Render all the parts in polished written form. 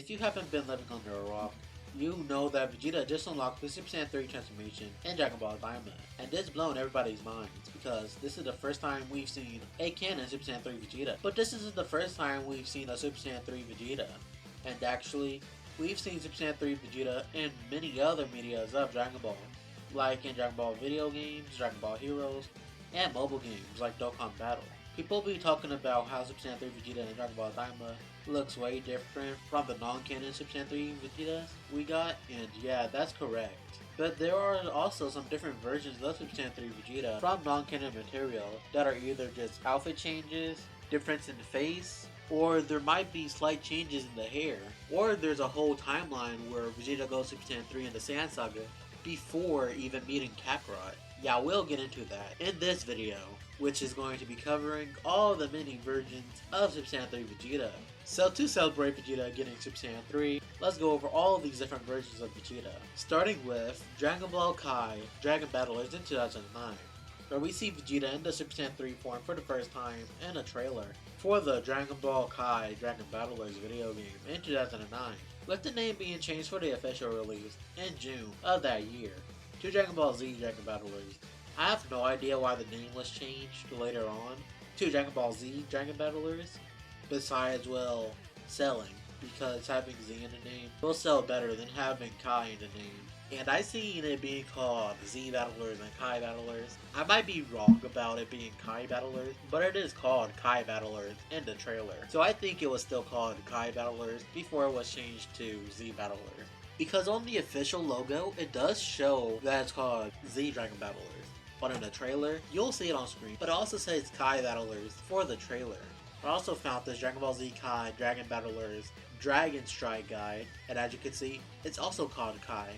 If you haven't been living under a rock, you know that Vegeta just unlocked the Super Saiyan 3 transformation in Dragon Ball Diamond, and this blown everybody's minds because this is the first time we've seen a canon Super Saiyan 3 Vegeta. But this isn't the first time we've seen a Super Saiyan 3 Vegeta, and actually, we've seen Super Saiyan 3 Vegeta in many other medias of Dragon Ball, like in Dragon Ball video games, Dragon Ball Heroes, and mobile games like Dokkan Battle. People be talking about how Super Saiyan 3 Vegeta in Dragon Ball Daima looks way different from the non-canon Super Saiyan 3 Vegetas we got, and yeah, that's correct. But there are also some different versions of Super Saiyan 3 Vegeta from non-canon material that are either just outfit changes, difference in the face, or there might be slight changes in the hair, or there's a whole timeline where Vegeta goes Super Saiyan 3 in the Saiyan Saga before even meeting Kakarot. Yeah, we'll get into that in this video, which is going to be covering all the many versions of Super Saiyan 3 Vegeta. So to celebrate Vegeta getting Super Saiyan 3, let's go over all of these different versions of Vegeta. Starting with Dragon Ball Kai Dragon Battlers in 2009, where we see Vegeta in the Super Saiyan 3 form for the first time in a trailer for the Dragon Ball Kai Dragon Battlers video game in 2009, with the name being changed for the official release in June of that year to Dragon Ball Z Dragon Battlers. I have no idea why the name was changed later on to Dragon Ball Z Dragon Battlers, besides, well, selling, because having Z in the name will sell better than having Kai in the name. And I seen it being called Z Battlers and Kai Battlers. I might be wrong about it being Kai Battlers, but it is called Kai Battlers in the trailer. So I think it was still called Kai Battlers before it was changed to Z Battlers. Because on the official logo, it does show that it's called Z Dragon Battlers. But in the trailer, you'll see it on screen, but it also says Kai Battlers for the trailer. I also found this Dragon Ball Z Kai Dragon Battlers Dragon Strike guide, and as you can see, it's also called Kai.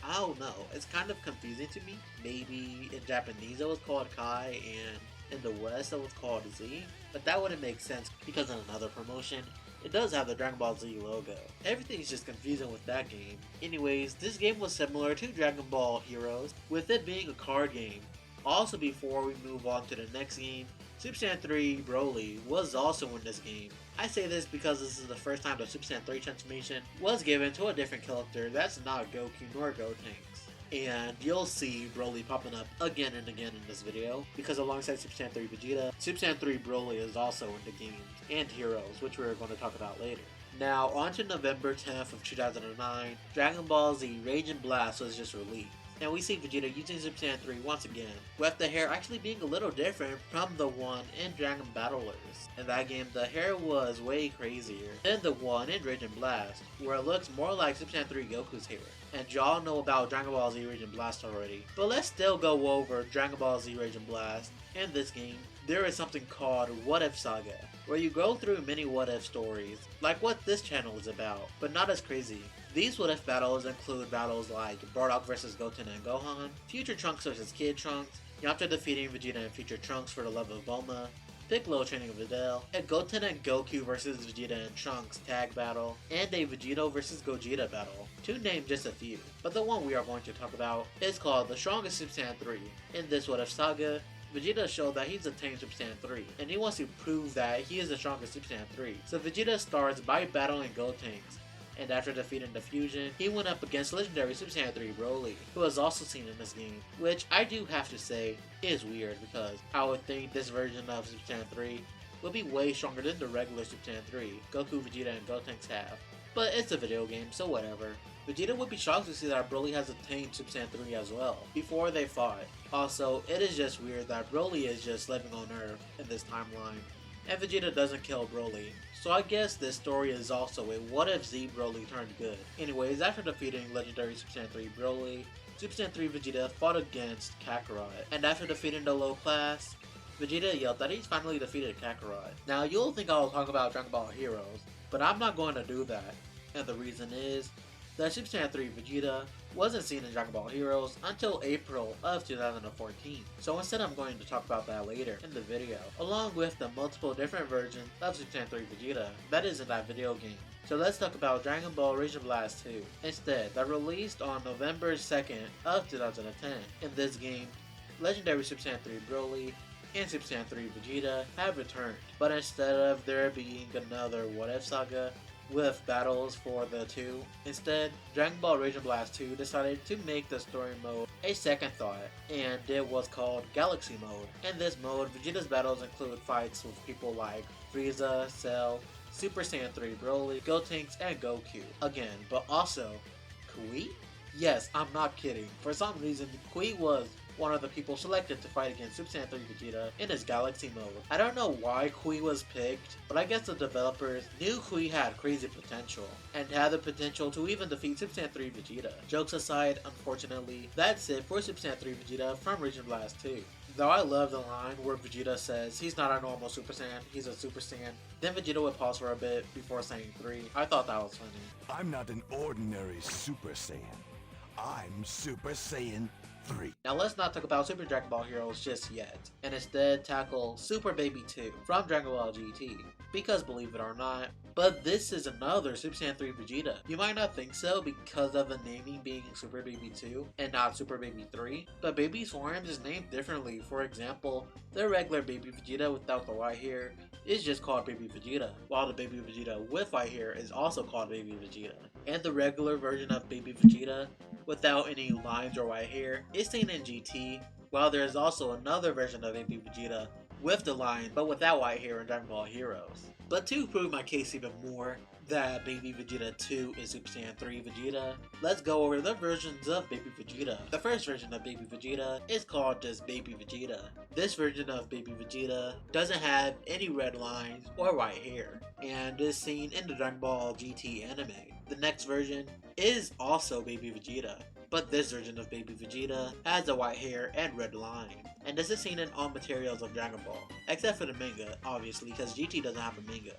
I don't know, it's kind of confusing to me. Maybe in Japanese it was called Kai, and in the West it was called Z, but that wouldn't make sense because in another promotion, it does have the Dragon Ball Z logo. Everything's just confusing with that game. Anyways, this game was similar to Dragon Ball Heroes, with it being a card game. Also, before we move on to the next game, Super Saiyan 3 Broly was also in this game. I say this because this is the first time the Super Saiyan 3 transformation was given to a different character that's not Goku nor Gotenks. And you'll see Broly popping up again and again in this video, because alongside Super Saiyan 3 Vegeta, Super Saiyan 3 Broly is also in the game, and Heroes, which we're going to talk about later. Now, on to November 10th of 2009, Dragon Ball Z Raging Blast was just released. And we see Vegeta using Super Saiyan 3 once again, with the hair actually being a little different from the one in Dragon Battlers. In that game, the hair was way crazier than the one in Raging Blast, where it looks more like Super Saiyan 3 Goku's hair. And y'all know about Dragon Ball Z Raging Blast already, but let's still go over Dragon Ball Z Raging Blast. In this game, there is something called What If Saga, where you go through many what if stories, like what this channel is about, but not as crazy. These what if battles include battles like Bardock vs Goten and Gohan, Future Trunks vs Kid Trunks, Yamcha defeating Vegeta and Future Trunks for the love of Bulma, Piccolo training Videl, a Goten and Goku vs Vegeta and Trunks tag battle, and a Vegito vs Gogeta battle, to name just a few. But the one we are going to talk about is called The Strongest Super Saiyan 3. In this what if saga, Vegeta showed that he's attained Super Saiyan 3, and he wants to prove that he is the strongest Super Saiyan 3. So Vegeta starts by battling Gotenks, and after defeating the fusion, he went up against legendary Super Saiyan 3 Broly, who was also seen in this game, which I do have to say is weird because I would think this version of Super Saiyan 3 would be way stronger than the regular Super Saiyan 3 Goku, Vegeta, and Gotenks have. But it's a video game, so whatever. Vegeta would be shocked to see that Broly has attained Super Saiyan 3 as well, before they fought. Also, it is just weird that Broly is just living on Earth in this timeline, and Vegeta doesn't kill Broly. So I guess this story is also a what if Z Broly turned good. Anyways, after defeating legendary Super Saiyan 3 Broly, Super Saiyan 3 Vegeta fought against Kakarot, and after defeating the low class, Vegeta yelled that he's finally defeated Kakarot. Now you'll think I'll talk about Dragon Ball Heroes, but I'm not going to do that, and the reason is that Super Saiyan 3 Vegeta wasn't seen in Dragon Ball Heroes until April of 2014. So instead I'm going to talk about that later in the video, along with the multiple different versions of Super Saiyan 3 Vegeta that is in that video game. So let's talk about Dragon Ball Raging Blast 2 instead, that released on November 2nd of 2010. In this game, legendary Super Saiyan 3 Broly and Super Saiyan 3 Vegeta have returned, but instead of there being another what if saga, with battles for the two. Instead, Dragon Ball Raging Blast 2 decided to make the story mode a second thought, and it was called Galaxy Mode. In this mode, Vegeta's battles include fights with people like Frieza, Cell, Super Saiyan 3 Broly, Gotenks, and Goku. Again, but also, Kui? Yes, I'm not kidding. For some reason, Kui was one of the people selected to fight against Super Saiyan 3 Vegeta in his Galaxy mode. I don't know why Kui was picked, but I guess the developers knew Kui had crazy potential, and had the potential to even defeat Super Saiyan 3 Vegeta. Jokes aside, unfortunately, that's it for Super Saiyan 3 Vegeta from Raging Blast 2. Though I love the line where Vegeta says he's not a normal Super Saiyan, he's a Super Saiyan. Then Vegeta would pause for a bit before saying 3. I thought that was funny. I'm not an ordinary Super Saiyan. I'm Super Saiyan 3. Now let's not talk about Super Dragon Ball Heroes just yet, and instead tackle Super Baby 2 from Dragon Ball GT. Because believe it or not, but this is another Super Saiyan 3 Vegeta. You might not think so because of the naming being Super Baby 2 and not Super Baby 3, but Baby's form is named differently. For example, the regular Baby Vegeta without the white hair is just called Baby Vegeta, while the Baby Vegeta with white hair is also called Baby Vegeta. And the regular version of Baby Vegeta without any lines or white hair is seen in GT, while there is also another version of Baby Vegeta with the line but without white hair in Dragon Ball Heroes. But to prove my case even more that Baby Vegeta 2 is Super Saiyan 3 Vegeta, let's go over the versions of Baby Vegeta. The first version of Baby Vegeta is called just Baby Vegeta. This version of Baby Vegeta doesn't have any red lines or white hair, and is seen in the Dragon Ball GT anime. The next version is also Baby Vegeta, but this version of Baby Vegeta has a white hair and red line. And this is seen in all materials of Dragon Ball, except for the manga, obviously, because GT doesn't have a manga.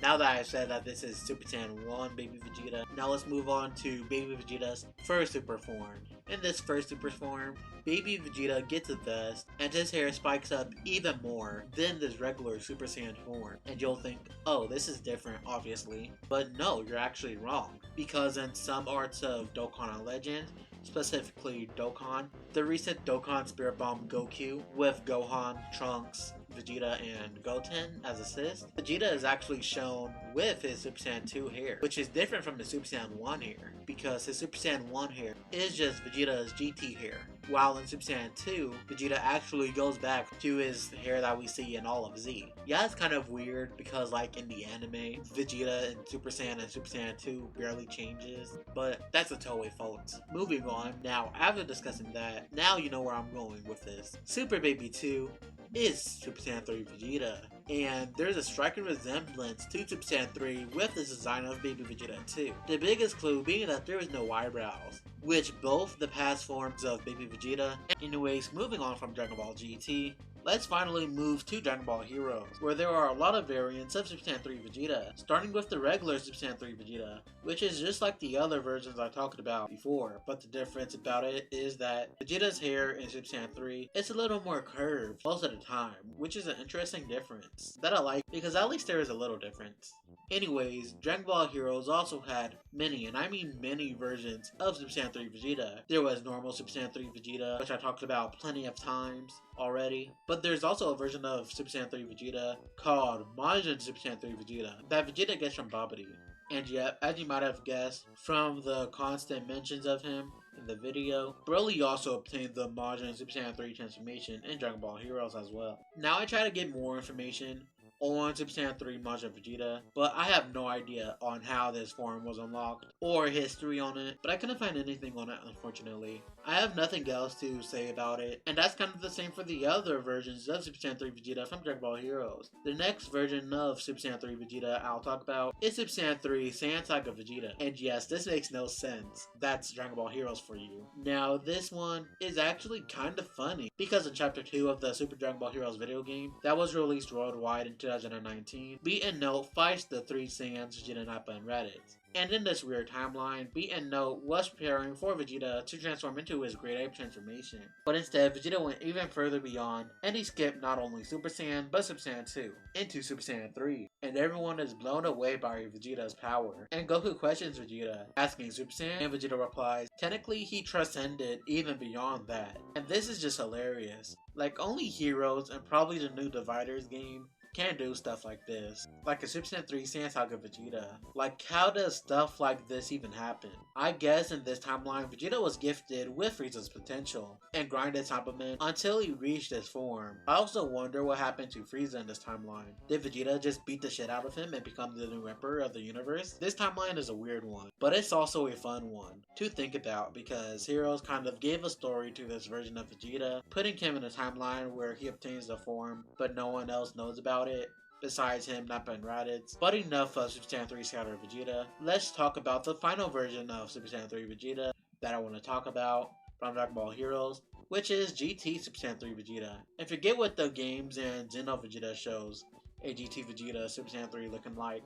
Now that I've said that this is Super Saiyan 1 Baby Vegeta, now let's move on to Baby Vegeta's first super form. In this first super form, Baby Vegeta gets a vest, and his hair spikes up even more than this regular Super Saiyan form. And you'll think, oh, this is different, obviously. But no, you're actually wrong. Because in some arts of Dokkan Legends, specifically Dokkan, the recent Dokkan Spirit Bomb Goku with Gohan, Trunks, Vegeta, and Goten as assists, Vegeta is actually shown with his Super Saiyan 2 hair, which is different from his Super Saiyan 1 hair, because his Super Saiyan 1 hair is just Vegeta's GT hair, while in Super Saiyan 2, Vegeta actually goes back to his hair that we see in all of Z. Yeah, it's kind of weird because like in the anime, Vegeta in Super Saiyan and Super Saiyan 2 barely changes, but that's a Toei fault. Moving on, now after discussing that, now you know where I'm going with this. Super Baby 2 is Super Saiyan 3 Vegeta, and there's a striking resemblance to Super Saiyan 3 with the design of Baby Vegeta 2. The biggest clue being that there is no eyebrows, which both the past forms of Baby Vegeta. Anyways, moving on from Dragon Ball GT, let's finally move to Dragon Ball Heroes, where there are a lot of variants of Super Saiyan 3 Vegeta, starting with the regular Super Saiyan 3 Vegeta, which is just like the other versions I talked about before, but the difference about it is that Vegeta's hair in Super Saiyan 3 is a little more curved most of the time, which is an interesting difference that I like because at least there is a little difference. Anyways, Dragon Ball Heroes also had many, and I mean many versions of Super Saiyan 3 Vegeta. There was normal Super Saiyan 3 Vegeta, which I talked about plenty of times already, but there's also a version of Super Saiyan 3 Vegeta called Majin Super Saiyan 3 Vegeta that Vegeta gets from Babidi. And yet, as you might have guessed from the constant mentions of him in the video, Broly also obtained the Majin Super Saiyan 3 transformation in Dragon Ball Heroes as well. Now I try to get more information on Super Saiyan 3 Majin Vegeta, but I have no idea on how this form was unlocked or history on it, but I couldn't find anything on it, unfortunately. I have nothing else to say about it, and that's kind of the same for the other versions of Super Saiyan 3 Vegeta from Dragon Ball Heroes. The next version of Super Saiyan 3 Vegeta I'll talk about is Super Saiyan 3 Saiyan Saga Vegeta, and yes, this makes no sense. That's Dragon Ball Heroes for you. Now, this one is actually kind of funny, because in Chapter 2 of the Super Dragon Ball Heroes video game that was released worldwide in 2019, Beat and Note fights the three Saiyans Vegeta, Nappa, and Raditz. And in this weird timeline, Beat and Note was preparing for Vegeta to transform into his Great Ape transformation. But instead, Vegeta went even further beyond, and he skipped not only Super Saiyan, but Super Saiyan 2, into Super Saiyan 3. And everyone is blown away by Vegeta's power. And Goku questions Vegeta, asking Super Saiyan, and Vegeta replies, technically he transcended even beyond that. And this is just hilarious. Like only Heroes and probably the new Dividers game can do stuff like this. Like a Super Saiyan 3 Saiyan Saga Vegeta. Like, how does stuff like this even happen? I guess in this timeline, Vegeta was gifted with Frieza's potential and grinded Cyberman until he reached his form. I also wonder what happened to Frieza in this timeline. Did Vegeta just beat the shit out of him and become the new emperor of the universe? This timeline is a weird one, but it's also a fun one to think about because Heroes kind of gave a story to this version of Vegeta, putting him in a timeline where he obtains the form, but no one else knows about it besides him not being Raditz. But enough of Super Saiyan 3 Scatter Vegeta. Let's talk about the final version of Super Saiyan 3 Vegeta that I want to talk about from Dragon Ball Heroes, which is GT Super Saiyan 3 Vegeta. And forget what the games and Xeno Vegeta shows a GT Vegeta Super Saiyan 3 looking like.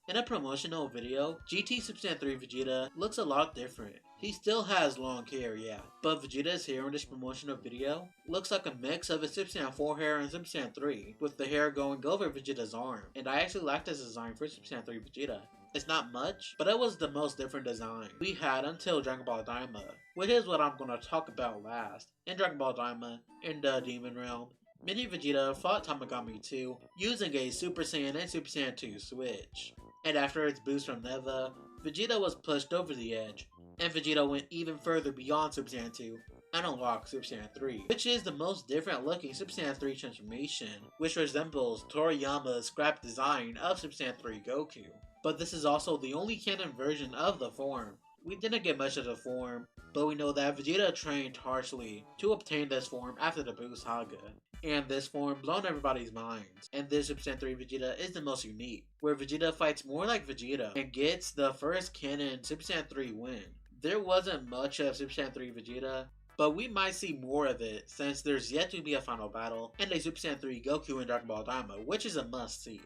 In a promotional video, GT Super Saiyan 3 Vegeta looks a lot different. He still has long hair, yeah, but Vegeta's hair in this promotional video looks like a mix of his Super Saiyan 4 hair and Super Saiyan 3, with the hair going over Vegeta's arm, and I actually like this design for Super Saiyan 3 Vegeta. It's not much, but it was the most different design we had until Dragon Ball Daima, which is what I'm going to talk about last. In Dragon Ball Daima, in the Demon Realm, Mini Vegeta fought Tamagami 2 using a Super Saiyan and Super Saiyan 2 switch. And after its boost from Neva, Vegeta was pushed over the edge, and Vegeta went even further beyond Super Saiyan 2 and unlocked Super Saiyan 3, which is the most different looking Super Saiyan 3 transformation, which resembles Toriyama's scrap design of Super Saiyan 3 Goku. But this is also the only canon version of the form. We didn't get much of the form, but we know that Vegeta trained harshly to obtain this form after the Buu Saga. And this form blown everybody's minds. And this Super Saiyan 3 Vegeta is the most unique, where Vegeta fights more like Vegeta and gets the first canon Super Saiyan 3 win. There wasn't much of Super Saiyan 3 Vegeta, but we might see more of it since there's yet to be a final battle and a Super Saiyan 3 Goku in Dragon Ball Daima, which is a must see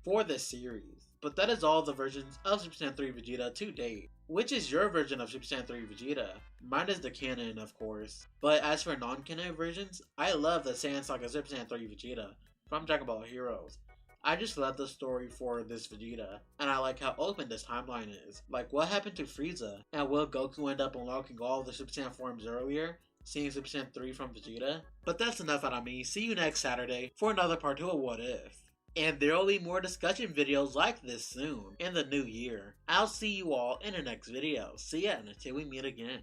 for this series. But that is all the versions of Super Saiyan 3 Vegeta to date. Which is your version of Super Saiyan 3 Vegeta? Mine is the canon, of course. But as for non-canon versions, I love the Saiyan Saga Super Saiyan 3 Vegeta from Dragon Ball Heroes. I just love the story for this Vegeta, and I like how open this timeline is. Like, what happened to Frieza? And will Goku end up unlocking all the Super Saiyan forms earlier, seeing Super Saiyan 3 from Vegeta? But that's enough out of me. See you next Saturday for another part 2 of What If. And there will be more discussion videos like this soon, in the new year. I'll see you all in the next video. See ya, and until we meet again.